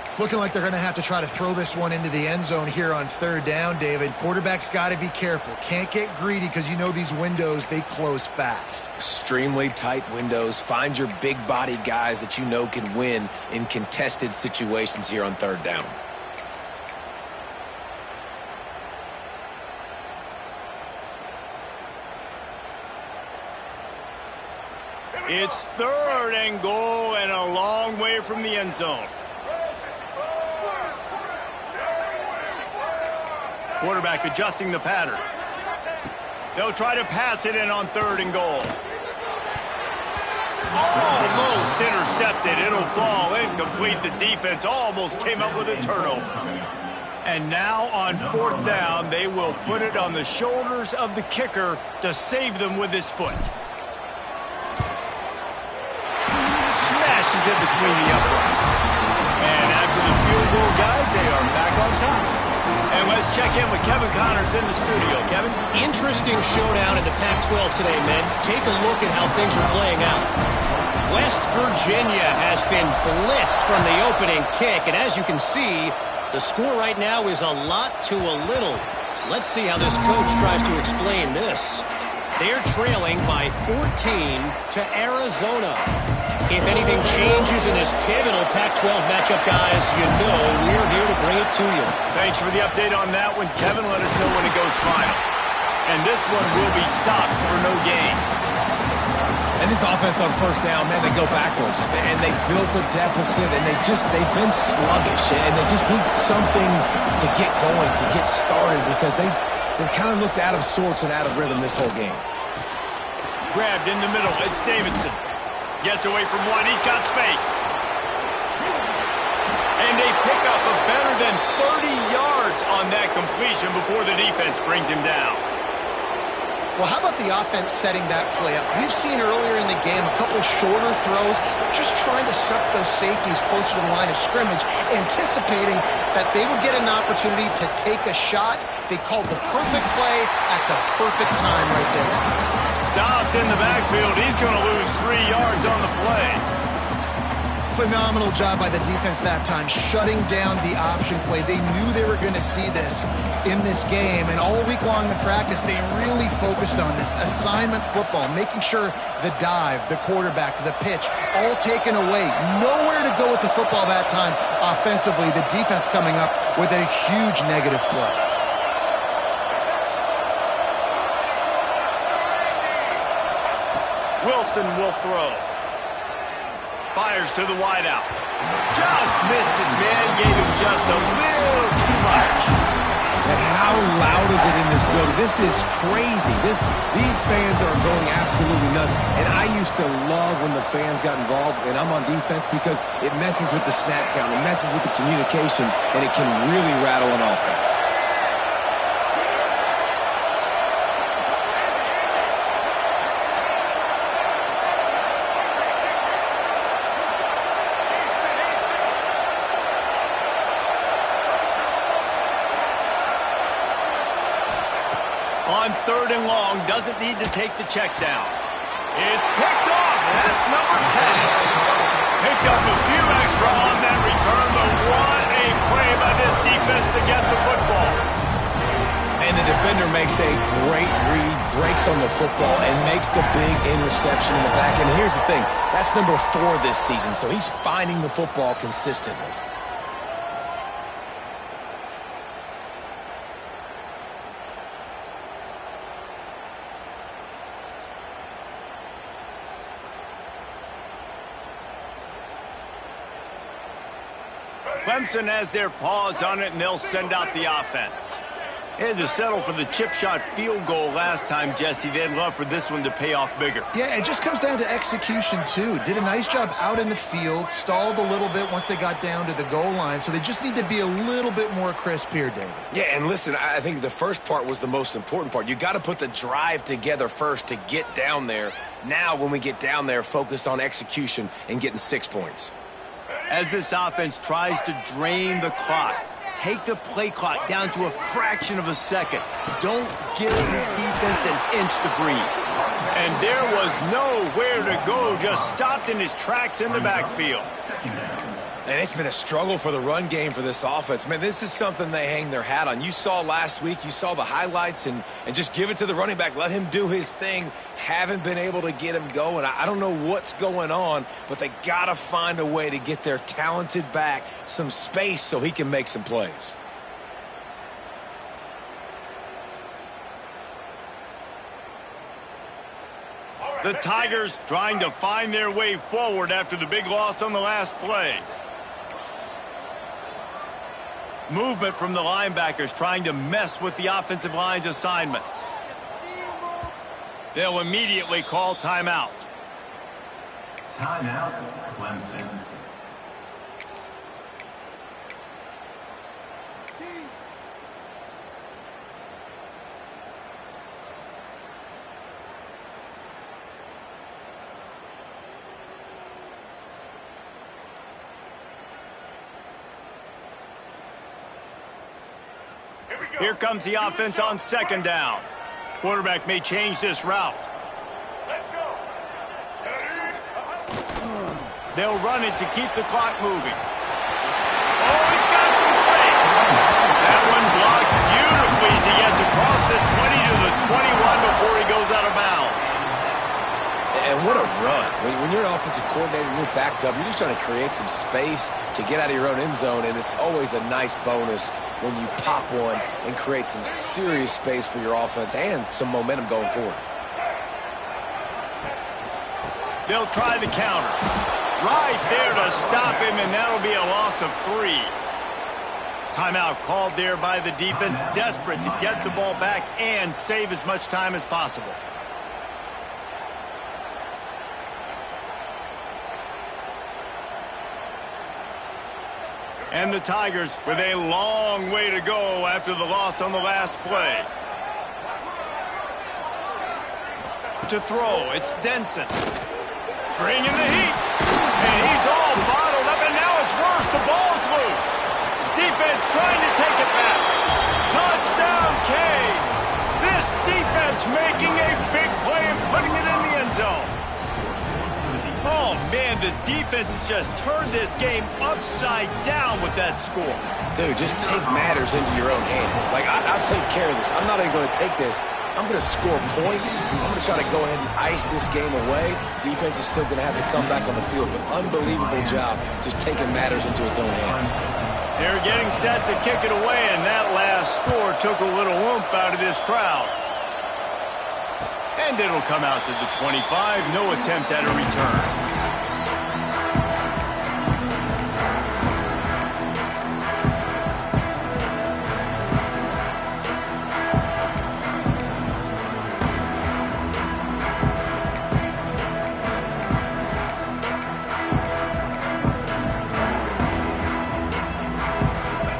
It's looking like they're going to have to try to throw this one into the end zone here on 3rd down, David. Quarterback's got to be careful. Can't get greedy because you know these windows, they close fast. Extremely tight windows. Find your big body guys that you know can win in contested situations here on 3rd down. It's 3rd and goal and a long way from the end zone. Quarterback adjusting the pattern. They'll try to pass it in on 3rd and goal. Almost intercepted. It'll fall incomplete. The defense almost came up with a turnover. And now on 4th down, they will put it on the shoulders of the kicker to save them with his foot. Smashes it between the uprights. And after the field goal, guys, they are back on top. And let's check in with Kevin Connors in the studio. Kevin? Interesting showdown in the Pac-12 today, men. Take a look at how things are playing out. West Virginia has been blitzed from the opening kick, and as you can see, the score right now is a lot to a little. Let's see how this coach tries to explain this. They're trailing by 14 to Arizona. If anything changes in this pivotal Pac-12 matchup, guys, you know we're here to bring it to you. Thanks for the update on that one, Kevin. Let us know when it goes final. And this one will be stopped for no gain. And this offense on 1st down, man, they go backwards. And they built a deficit, and they've been sluggish. And they just need something to get going, to get started, because they've kind of looked out of sorts and out of rhythm this whole game. Grabbed in the middle. It's Davidson. Gets away from one. He's got space. And they pick up a better than 30 yards on that completion before the defense brings him down. Well, how about the offense setting that play up? We've seen earlier in the game a couple shorter throws, just trying to suck those safeties closer to the line of scrimmage, anticipating that they would get an opportunity to take a shot. They called the perfect play at the perfect time right there. Stopped in the backfield. He's going to lose 3 yards on the play. Phenomenal job by the defense that time, shutting down the option play. They knew they were going to see this in this game, and all week long in practice, they really focused on this assignment football, making sure the dive, the quarterback, the pitch, all taken away. Nowhere to go with the football that time offensively. The defense coming up with a huge negative play. Wilson will throw. Fires to the wideout. Just missed his man, gave him just a little too much. And how loud is it in this building? This is crazy. These fans are going absolutely nuts. And I used to love when the fans got involved, and I'm on defense, because it messes with the snap count, it messes with the communication, and it can really rattle an offense. On 3rd and long, doesn't need to take the check down. It's picked off. That's number 10. Picked up a few extra on that return, but what a play by this defense to get the football. And the defender makes a great read, breaks on the football, and makes the big interception in the back. And here's the thing, that's number 4 this season, so he's finding the football consistently. Clemson has their paws on it, and they'll send out the offense. They had to settle for the chip shot field goal last time, Jesse. They'd love for this one to pay off bigger. Yeah, it just comes down to execution, too. Did a nice job out in the field, stalled a little bit once they got down to the goal line, so they just need to be a little bit more crisp here, David. Yeah, and listen, I think the first part was the most important part. You got to put the drive together first to get down there. Now, when we get down there, focus on execution and getting 6 points. As this offense tries to drain the clock, take the play clock down to a fraction of a second. Don't give the defense an inch to breathe. And there was nowhere to go, just stopped in his tracks in the backfield. And it's been a struggle for the run game for this offense. Man, this is something they hang their hat on. You saw last week, you saw the highlights, and just give it to the running back. Let him do his thing. Haven't been able to get him going. I don't know what's going on, but they got to find a way to get their talented back some space so he can make some plays. The Tigers trying to find their way forward after the big loss on the last play. Movement from the linebackers trying to mess with the offensive line's assignments. They'll immediately call timeout. Timeout, Clemson. Here comes the offense on second down. Quarterback may change this route. Let's go. They'll run it to keep the clock moving. Oh, he's got some space. That one blocked beautifully as he gets across the 20 to the 21 before he goes out of bounds. And what a run. When you're an offensive coordinator and you're backed up, you're just trying to create some space to get out of your own end zone, and it's always a nice bonus when you pop one and create some serious space for your offense and some momentum going forward. They'll try the counter. Right there to stop him, and that'll be a loss of 3. Timeout called there by the defense, desperate to get the ball back and save as much time as possible. And the Tigers with a long way to go after the loss on the last play. To throw, it's Denson. Bringing the heat. And he's all bottled up, and now it's worse. The ball's loose. Defense trying to take it back. Touchdown, Canes. This defense making a big play and putting it in the end zone. Oh, man, the defense has just turned this game upside down with that score. Dude, just take matters into your own hands. Like, I'll take care of this. I'm not even going to take this. I'm going to score points. I'm going to try to go ahead and ice this game away. Defense is still going to have to come back on the field, but unbelievable job just taking matters into its own hands. They're getting set to kick it away, and that last score took a little oomph out of this crowd. And it'll come out to the 25. No attempt at a return.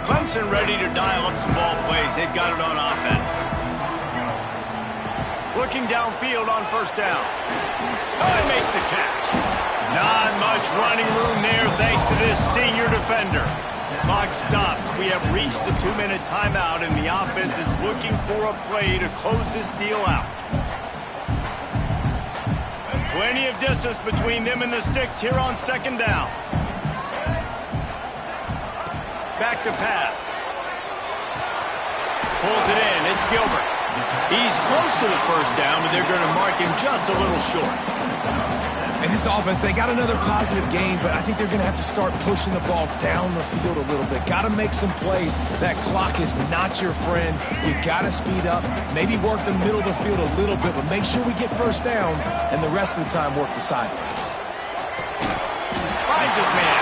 Clemson ready to dial up some ball plays. They've got it on offense. Looking downfield on first down. Oh, he makes the catch. Not much running room there thanks to this senior defender. Clock stops. We have reached the 2-minute timeout, and the offense is looking for a play to close this deal out. Plenty of distance between them and the sticks here on second down. Back to pass. Pulls it in. It's Gilbert. He's close to the first down, but they're going to mark him just a little short. And this offense, they got another positive game, but I think they're going to have to start pushing the ball down the field a little bit. Got to make some plays. That clock is not your friend. You got to speed up, maybe work the middle of the field a little bit, but make sure we get first downs, and the rest of the time work the sidelines. Finds his man.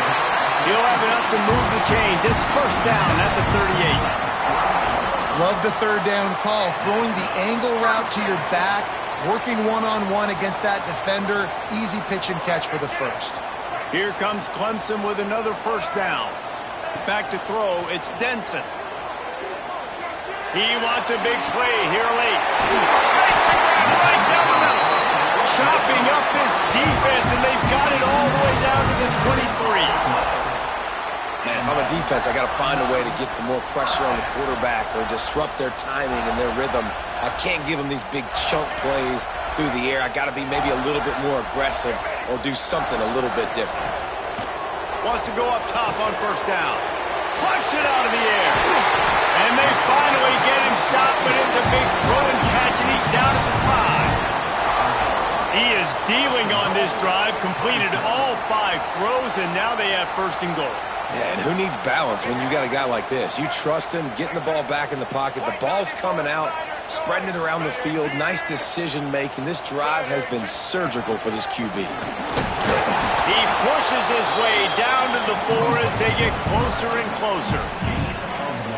He'll have enough to move the chains. It's first down at the 38. Love the third down call. Throwing the angle route to your back, working one-on-one against that defender. Easy pitch and catch for the first. Here comes Clemson with another first down. Back to throw, it's Denson. He wants a big play here late. Right down the middle. Chopping up this defense, and they've got it all the way down to the 23. Man, if I'm a defense, I got to find a way to get some more pressure on the quarterback or disrupt their timing and their rhythm. I can't give them these big chunk plays through the air. I got to be maybe a little bit more aggressive or do something a little bit different. Wants to go up top on first down. Punch it out of the air. And they finally get him stopped, but it's a big throw and catch, and he's down at the 5. He is dealing on this drive, completed all 5 throws, and now they have first and goal. Yeah, and who needs balance when you got a guy like this? You trust him, getting the ball back in the pocket. The ball's coming out. spreading it around the field. Nice decision-making. This drive has been surgical for this QB. He pushes his way down to the 4 as they get closer and closer.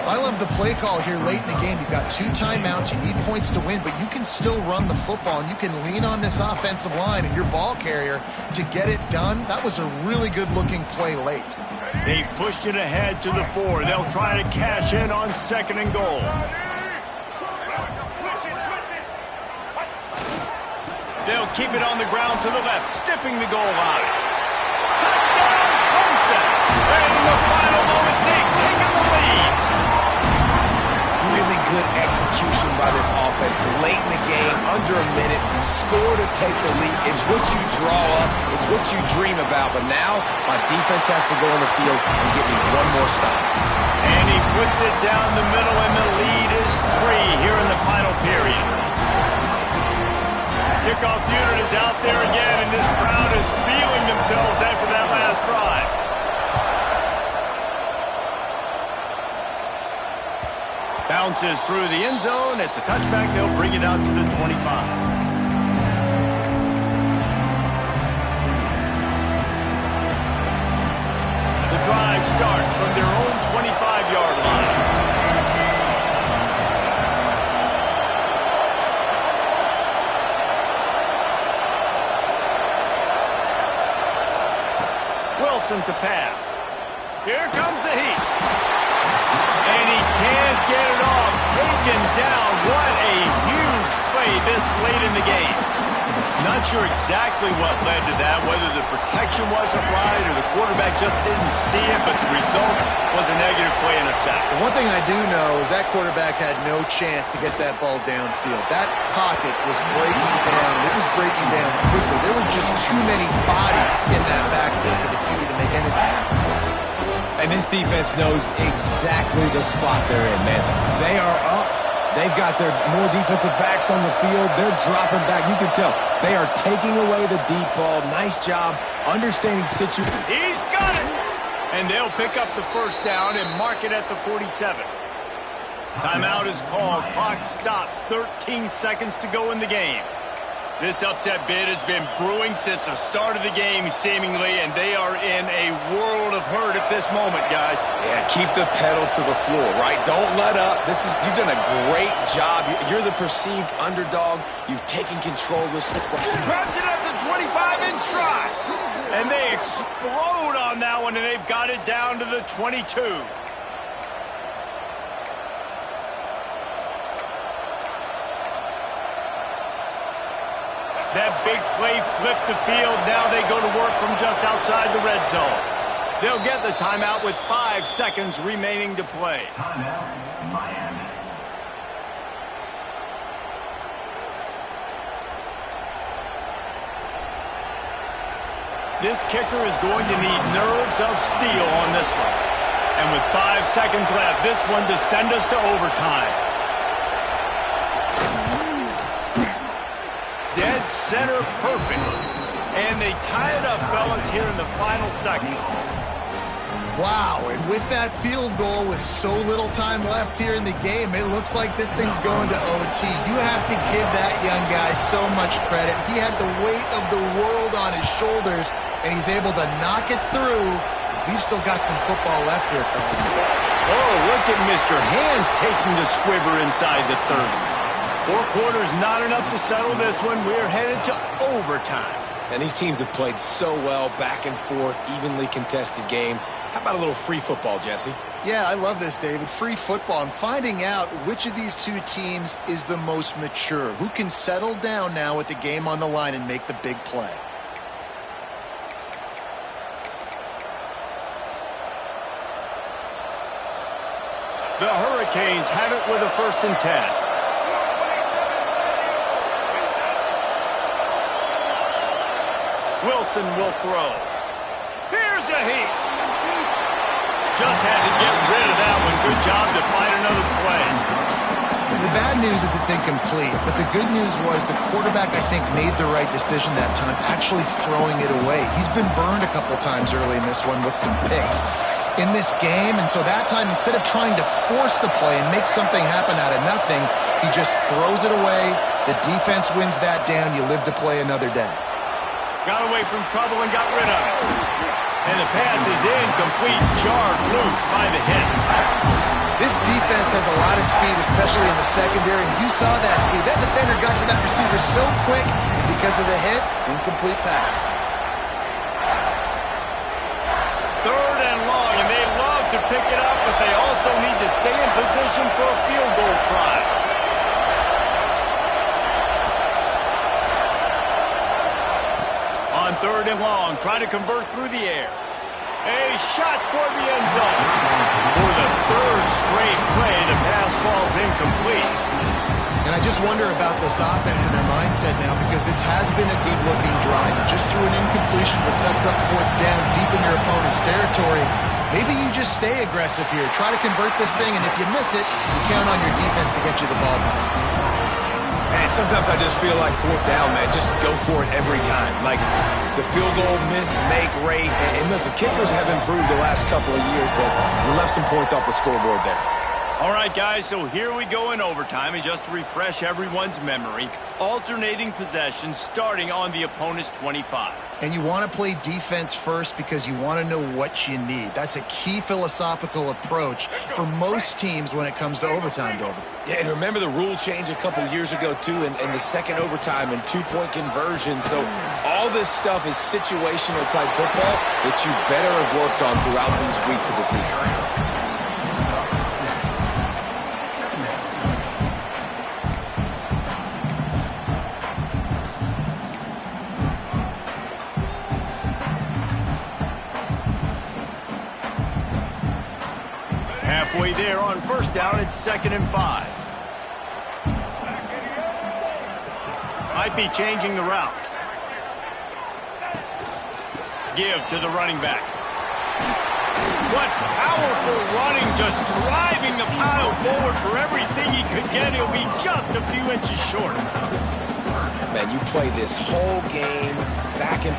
I love the play call here late in the game. You've got 2 timeouts. You need points to win, but you can still run the football, and you can lean on this offensive line and your ball carrier to get it done. That was a really good-looking play late. They've pushed it ahead to the 4. They'll try to cash in on 2nd and goal. They'll keep it on the ground to the left, stiffing the goal line. Touchdown, Clemson! And in the final moments, they've taken the lead. Really good execution by this offense late in the game, under a minute, score to take the lead. It's what you draw up, it's what you dream about, but now my defense has to go on the field and get me one more stop. And he puts it down the middle, and the lead is 3 here in the final period. Kickoff unit is out there again, and this crowd is feeling themselves after that last drive. Bounces through the end zone. It's a touchback. They'll bring it out to the 25. The drive starts from their own 25-yard line. Wilson to pass. Here comes the heat. And he can't get it off. Taken down. What a huge play this late in the game. Not sure exactly what led to that, whether the protection wasn't right or the quarterback just didn't see it, but the result was a negative play and a sack. The one thing I do know is that quarterback had no chance to get that ball downfield. That pocket was breaking down. It was breaking down quickly. There were just too many bodies in that backfield for the QB to make anything happen. And this defense knows exactly the spot they're in, man. They are up. They've got their more defensive backs on the field. They're dropping back. You can tell they are taking away the deep ball. Nice job understanding situation. He's got it! And they'll pick up the first down and mark it at the 47. Timeout is called. Clock stops. 13 seconds to go in the game. This upset bid has been brewing since the start of the game, seemingly, and they are in a world of hurt at this moment, guys. Yeah, keep the pedal to the floor, right? Don't let up. You've done a great job. You're the perceived underdog. You've taken control of this football. Grabs it at the 25 in stride. And they explode on that one, and they've got it down to the 22. That big play flipped the field. Now they go to work from just outside the red zone. They'll get the timeout with 5 seconds remaining to play. Timeout, Miami. This kicker is going to need nerves of steel on this one. And with 5 seconds left, this one to send us to overtime. Dead center perfect. And they tie it up, fellas, here in the final second. Wow, and with that field goal with so little time left here in the game, it looks like this thing's going to OT. You have to give that young guy so much credit. He had the weight of the world on his shoulders, and he's able to knock it through. We've still got some football left here, fellas. Oh, look at Mr. Hands taking the squibber inside the 30. 4 quarters, not enough to settle this one. We're headed to overtime. And these teams have played so well, back and forth, evenly contested game. How about a little free football, Jesse? Yeah, I love this, David. Free football. I'm finding out which of these 2 teams is the most mature, who can settle down now with the game on the line and make the big play. The Hurricanes have it with a 1st and 10. Wilson will throw. Here's a heat. Just had to get rid of that one. Good job to find another play. The bad news is it's incomplete, but the good news was the quarterback, I think, made the right decision that time, actually throwing it away. He's been burned a couple times early in this one with some picks. in this game, and so that time, instead of trying to force the play and make something happen out of nothing, he just throws it away. The defense wins that down. You live to play another day. Got away from trouble and got rid of it. And the pass is incomplete, jarred loose by the hit. This defense has a lot of speed, especially in the secondary, and you saw that speed. That defender got to that receiver so quick, and because of the hit, incomplete pass. Third and long, and they love to pick it up, but they also need to stay in position for a field goal try. On third and long, trying to convert through the air. A shot toward the end zone. For the third straight play, the pass falls incomplete. And I just wonder about this offense and their mindset now, because this has been a good-looking drive. Just threw an incompletion, but sets up fourth down deep in your opponent's territory. Maybe you just stay aggressive here. Try to convert this thing, and if you miss it, you count on your defense to get you the ball back. And sometimes I just feel like fourth down, man, just go for it every time. Like the field goal miss, make rate. And listen, kickers have improved the last couple of years, but we left some points off the scoreboard there. All right, guys, so here we go in overtime. And just to refresh everyone's memory, alternating possessions starting on the opponent's 25. And you want to play defense first because you want to know what you need. That's a key philosophical approach for most teams when it comes to overtime, Dover. Yeah, and remember the rule change a couple of years ago, too, in the second overtime and two-point conversion. So all this stuff is situational type football that you better have worked on throughout these weeks of the season. Halfway there on first down, it's 2nd and 5. Might be changing the route. Give to the running back. What powerful running, just driving the pile forward for everything he could get. He'll be just a few inches short. Man, you play this whole game back and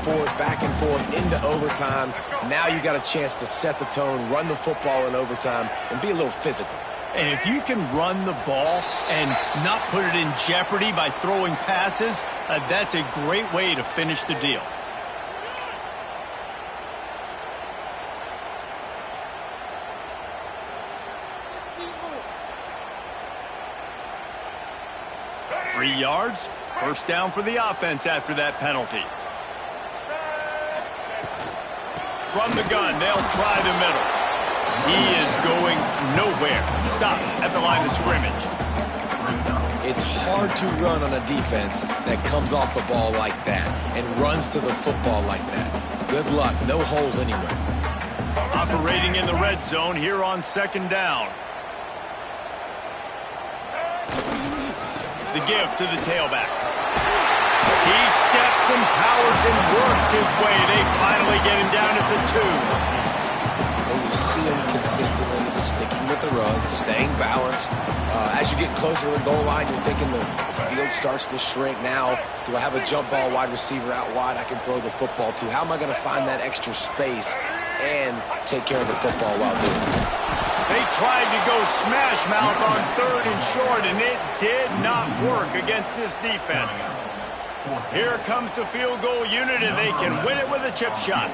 forth into overtime. Now you got a chance to set the tone, run the football in overtime, and be a little physical. And if you can run the ball and not put it in jeopardy by throwing passes, that's a great way to finish the deal. Three yards. First down for the offense after that penalty. From the gun, they'll try the middle. He is going nowhere. Stop at the line of scrimmage. It's hard to run on a defense that comes off the ball like that and runs to the football like that. Good luck. No holes anywhere. Operating in the red zone here on 2nd down. The give to the tailback. He steps and powers and works his way. They finally get him down at the 2. And you see him consistently sticking with the run, staying balanced. As you get closer to the goal line, you're thinking the field starts to shrink. Now, do I have a jump ball wide receiver out wide I can throw the football to? How am I going to find that extra space and take care of the football while doing it? They tried to go smash mouth on 3rd and short, and it did not work against this defense. Here comes the field goal unit, and they can win it with a chip shot.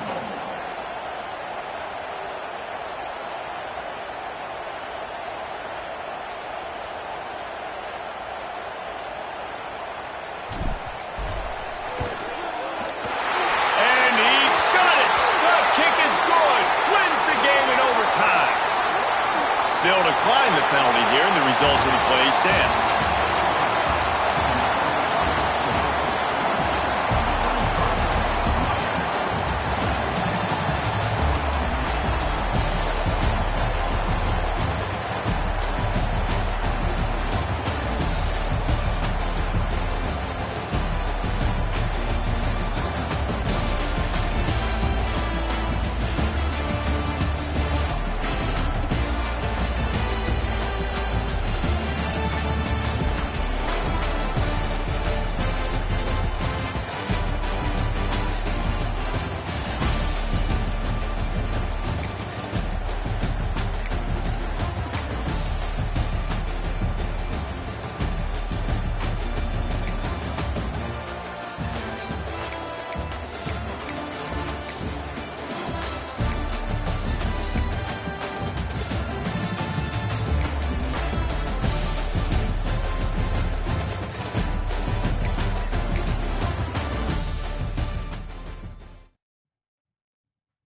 And he got it. The kick is good. Wins the game in overtime. They'll decline the penalty here, and the result of the play stands.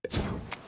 it.